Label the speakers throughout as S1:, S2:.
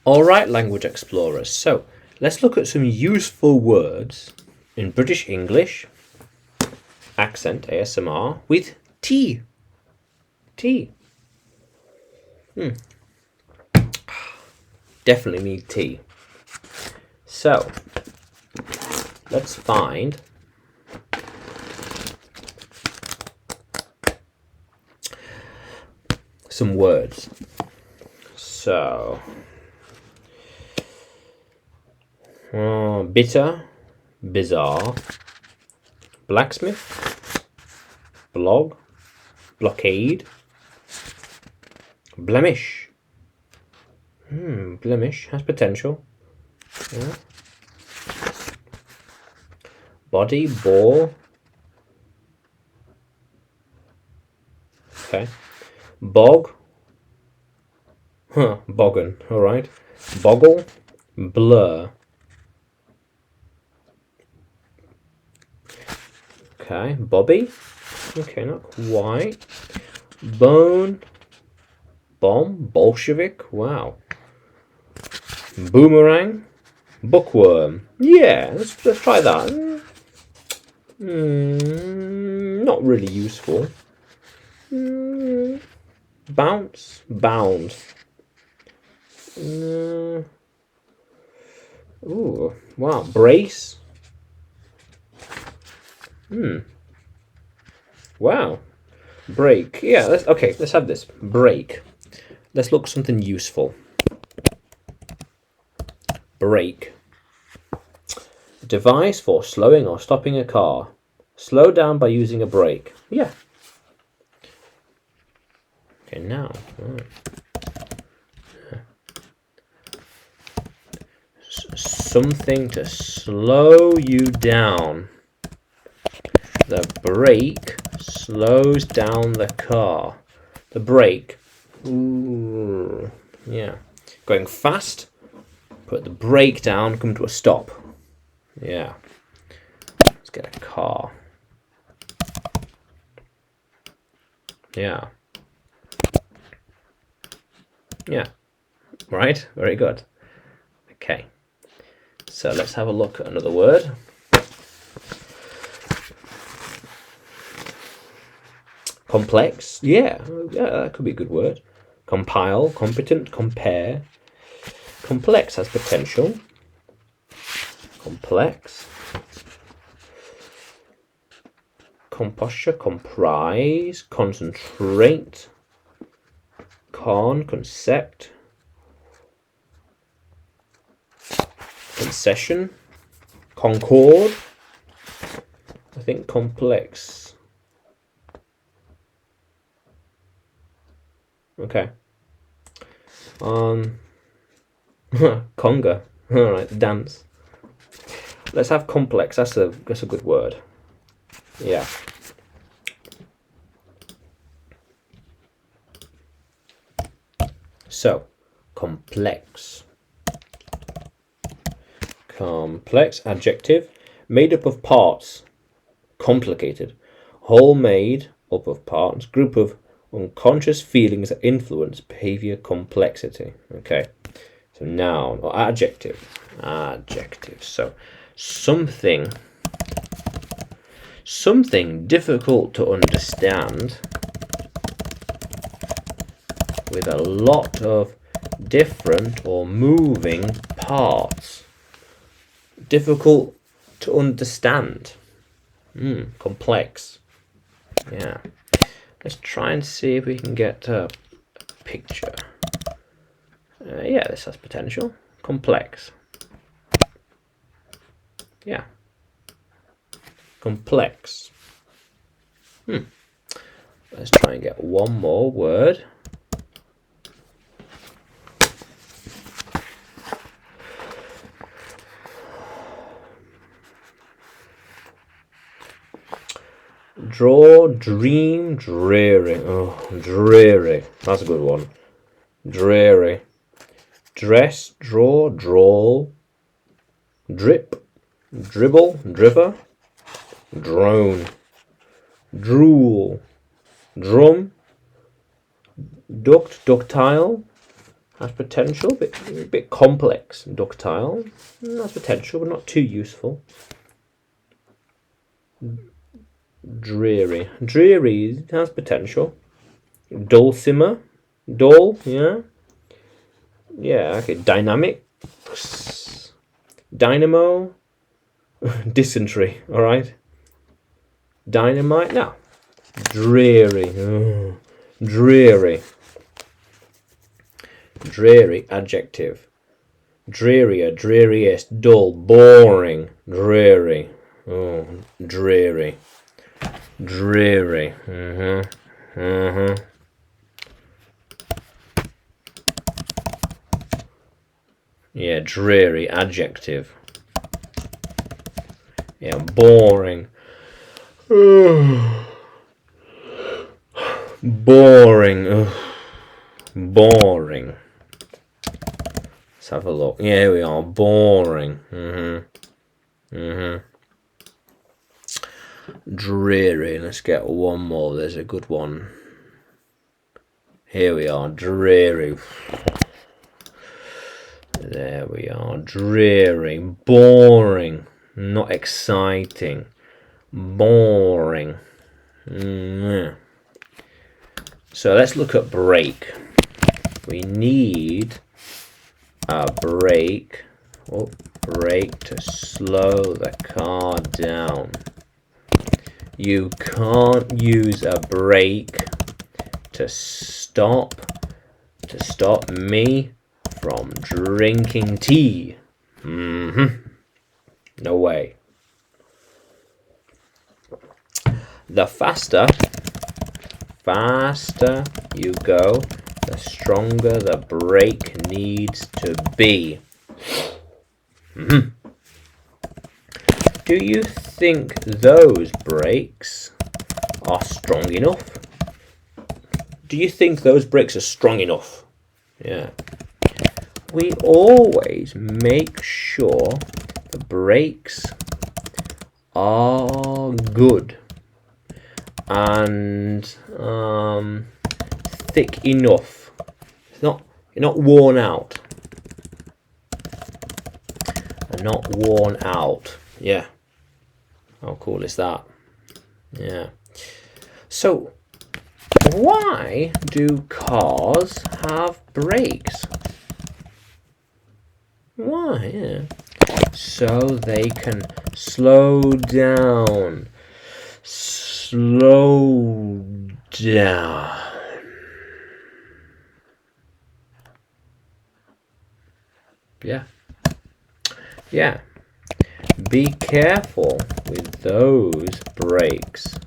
S1: Alright, language explorers, so let's look at some useful words in British English, accent ASMR, with T. T. Definitely need tea. So, let's find some words. So, bitter, bizarre, blacksmith, blog, blockade, blemish. Blemish has potential. Yeah. Body, bore. Okay. Bog. Boggin. Alright. Boggle. Blur. Okay. Bobby. Okay, not quite. Bone. Bomb. Bolshevik. Wow. Boomerang. Bookworm. Yeah, let's try that. Not really useful. Bounce. Bound. Ooh, wow. Brace. Wow. Break. Yeah, let's have this. Break. Let's look something useful. Brake. Device for slowing or stopping a car. Slow down by using a brake. Yeah. Okay, now. Something to slow you down. The brake slows down the car. The brake. Ooh, yeah. Going fast. Put the brake down, come to a stop. Yeah. Let's get a car. Yeah. Yeah. Right? Very good. Okay. So let's have a look at another word. Complex. Yeah, that could be a good word. Compile, competent, compare. Complex has potential. Complex. Composture, comprise, concentrate. Concept. Concession. Concord. I think complex. Okay. Conga. Alright, dance. Let's have complex. That's a good word. Yeah. So, complex. Complex, adjective. Made up of parts. Complicated. Whole made up of parts. Group of unconscious feelings that influence behavior complexity. Okay. So noun or adjective. Adjective. So something difficult to understand with a lot of different or moving parts. Difficult to understand. Complex. Yeah. Let's try and see if we can get a picture. Yeah, this has potential. Complex. Yeah. Complex. Let's try and get one more word. Draw, dream, dreary. Oh, dreary. That's a good one. Dreary. Dress, draw, drawl. Drip, dribble, driver. Drone. Drool. Drum. Duct, ductile. Has potential, a bit complex and ductile. Has potential, but not too useful. Dreary. Dreary has potential. Dulcimer. Dull, yeah. Yeah, okay. Dynamic. Dynamo. Dysentery, alright. Dynamite. No. Dreary. Oh. Dreary. Dreary, adjective. Drearier, dreariest, dull, boring, dreary. Oh, dreary. Dreary. Yeah, dreary, adjective. Yeah, boring. Boring. Boring. Let's have a look. Yeah, here we are. Boring. Dreary. Let's get one more. There's a good one. Here we are. Dreary. There we are. Dreary. Boring. Not exciting. Boring. So let's look at break. We need a brake. Oh, brake to slow the car down. You can't use a brake to stop me from drinking tea. No way. The faster you go, the stronger the brake needs to be. Do you think those brakes are strong enough? Do you think those brakes are strong enough? Yeah. We always make sure the brakes are good and thick enough. You're not worn out. Not worn out. Yeah. How cool is that? Yeah. So, why do cars have brakes? Why? Yeah. So they can slow down. Slow down. Yeah. Yeah. Be careful with those brakes.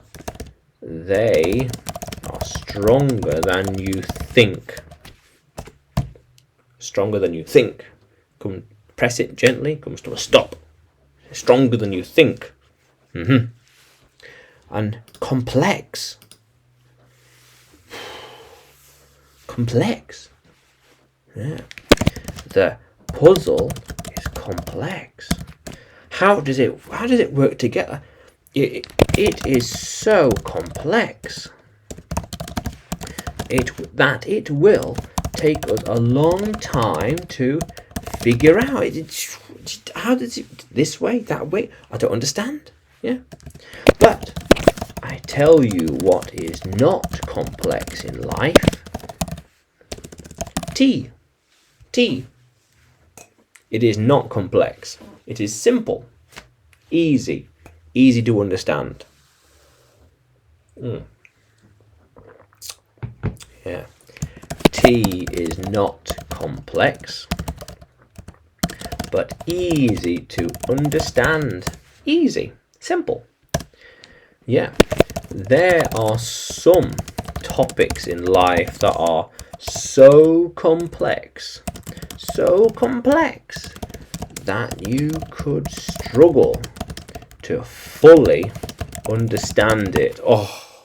S1: They are stronger than you think. Stronger than you think. Come, press it gently, comes to a stop. Stronger than you think. And complex. Complex. Yeah. The puzzle is complex. How does it work together? It is so complex. It will take us a long time to figure out. How does it this way, that way? I don't understand. Yeah, but I tell you what is not complex in life. Tea. It is not complex. It is simple, easy to understand. Yeah. Tea is not complex, but easy to understand. Easy, simple. Yeah. There are some topics in life that are so complex that you could struggle to fully understand it. Oh,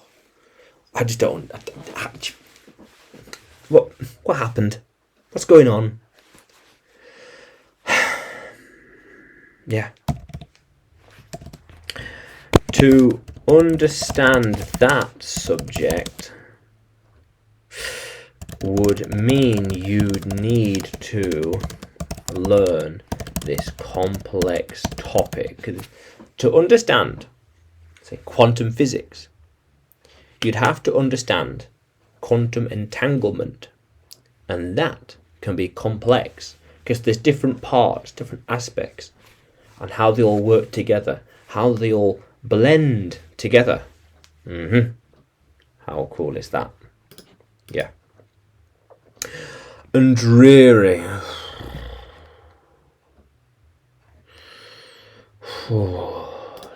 S1: I just don't. What happened? What's going on? Yeah. To understand that subject, would mean you'd need to learn this complex topic. To understand, say, quantum physics, you'd have to understand quantum entanglement, and that can be complex because there's different parts, different aspects, and how they all work together, how they all blend together. How cool is that? Yeah. And dreary.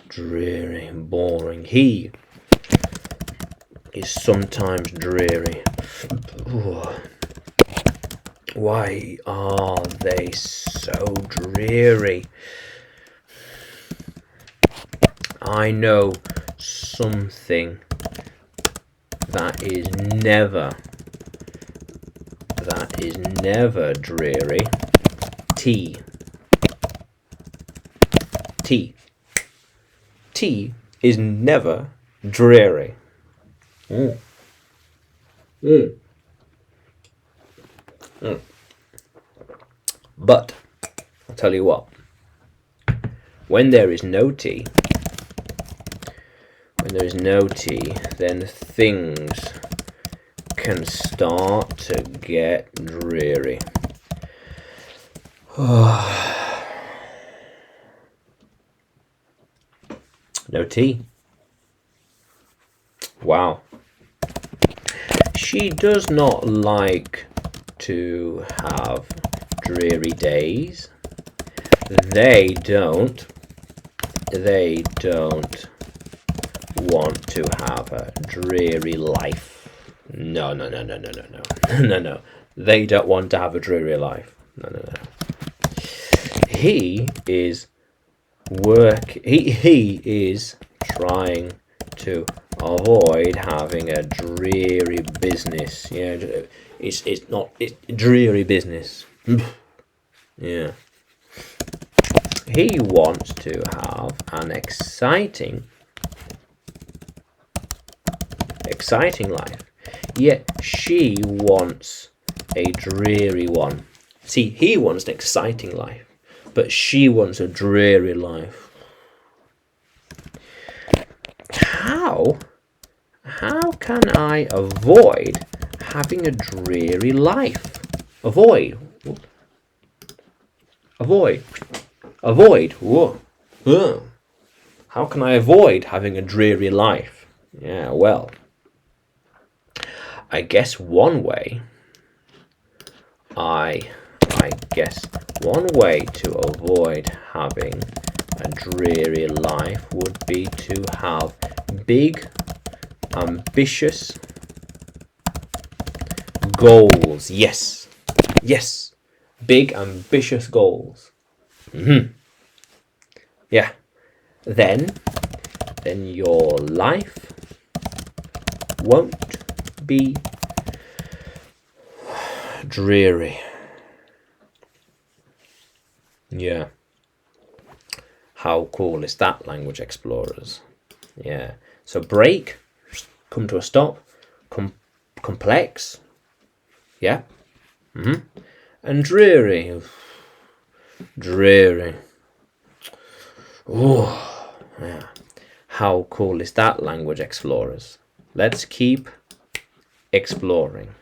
S1: Dreary, boring. He is sometimes dreary. Why are they so dreary? I know something that is never dreary. Tea. Tea is never dreary. But I'll tell you what, when there is no tea, then things can start to get dreary. No tea. Wow. She does not like to have dreary days. They don't want to have a dreary life. No. They don't want to have a dreary life. No. He is trying to avoid having a dreary business. Yeah, it's dreary business. Yeah. He wants to have an exciting life, yet she wants a dreary one. See, he wants an exciting life, but she wants a dreary life. How can I avoid having a dreary life? Avoid. Whoa. How can I avoid having a dreary life? Yeah, well, I guess one way to avoid having a dreary life would be to have big, ambitious goals. Yes, big, ambitious goals. Yeah. Then your life won't be dreary. Yeah. How cool is that, Language Explorers? Yeah. So break, come to a stop, complex. Yeah. And dreary. Oh, yeah. How cool is that, Language Explorers? Let's keep exploring.